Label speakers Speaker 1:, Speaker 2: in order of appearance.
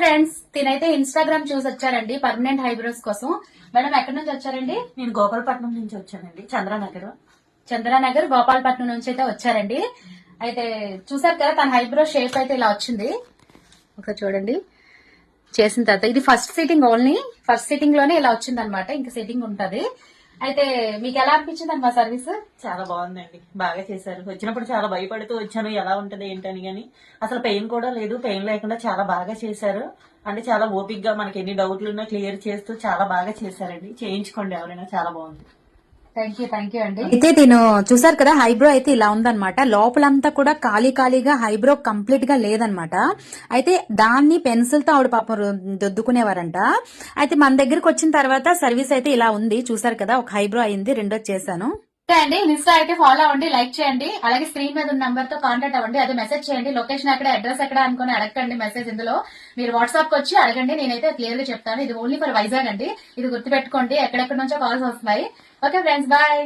Speaker 1: Friends, తినైతే Instagram చూసి వచ్చారండి permanent eyebrows కోసం. మేడం ఎక్కడి నుంచి వచ్చారండి?
Speaker 2: నేను గోపాలపట్నం నుంచి వచ్చానండి.
Speaker 1: చంద్రానగర్ గోపాలపట్నం నుంచి అయితే వచ్చారండి. అయితే చూసారు కదా, తన హైబ్రో షేప్ అయితే ఇలా వచ్చింది. ఒకసారి చూడండి. చేసిన తర్వాత ఇది first sitting, only first sitting లోనే ఇలా వచ్చింది అనమాట. ఇంకా సిట్టింగ్ ఉంటది. అయితే మీకు ఎలా అనిపించింది అండి మా సర్వీస్?
Speaker 2: చాలా బాగుందండి, బాగా చేశారు. వచ్చినప్పుడు చాలా భయపడుతూ వచ్చాను ఎలా ఉంటది ఏంటని, కానీ అసలు పెయిన్ కూడా లేదు. పెయిన్ లేకుండా చాలా బాగా చేశారు. అంటే చాలా ఓపిక్ గా మనకి ఎన్ని డౌట్లు ఉన్నా క్లియర్ చేస్తూ చాలా బాగా చేశారండి. చేయించుకోండి ఎవరైనా, చాలా బాగుంది.
Speaker 1: థ్యాంక్ యూ అండి. అయితే నేను చూసారు కదా, హైబ్రో అయితే ఇలా ఉందన్నమాట. లోపలంతా కూడా ఖాళీగా హైబ్రో కంప్లీట్ గా లేదనమాట. అయితే దాన్ని పెన్సిల్ తో ఆవిడ పాపం దొద్దుకునేవారంట. అయితే మన దగ్గరకు వచ్చిన తర్వాత సర్వీస్ అయితే ఇలా ఉంది. చూసారు కదా, ఒక హైబ్రో అయింది, రెండోది చేశాను అండి. ఇన్స్టా అయితే ఫాలో అవ్వండి, లైక్ చేయండి. అలాగే స్క్రీన్ మీద ఉన్న నంబర్ తో కాంటాక్ట్ అవ్వండి. అదే మెసేజ్ చేయండి. లొకేషన్ ఎక్కడ, అడ్రస్ ఎక్కడ అనుకుని అడగండి. మెసేజ్ ఇందులో మీరు వాట్సాప్ కి వచ్చి అడగండి, నేనైతే క్లియర్ గా చెప్తాను. ఇది ఓన్లీ ఫర్ వైజాగ్ అండి, ఇది గుర్తుపెట్టుకోండి. ఎక్కడెక్కడ నుంచో కాల్స్ వస్తున్నాయి. Okay friends, bye.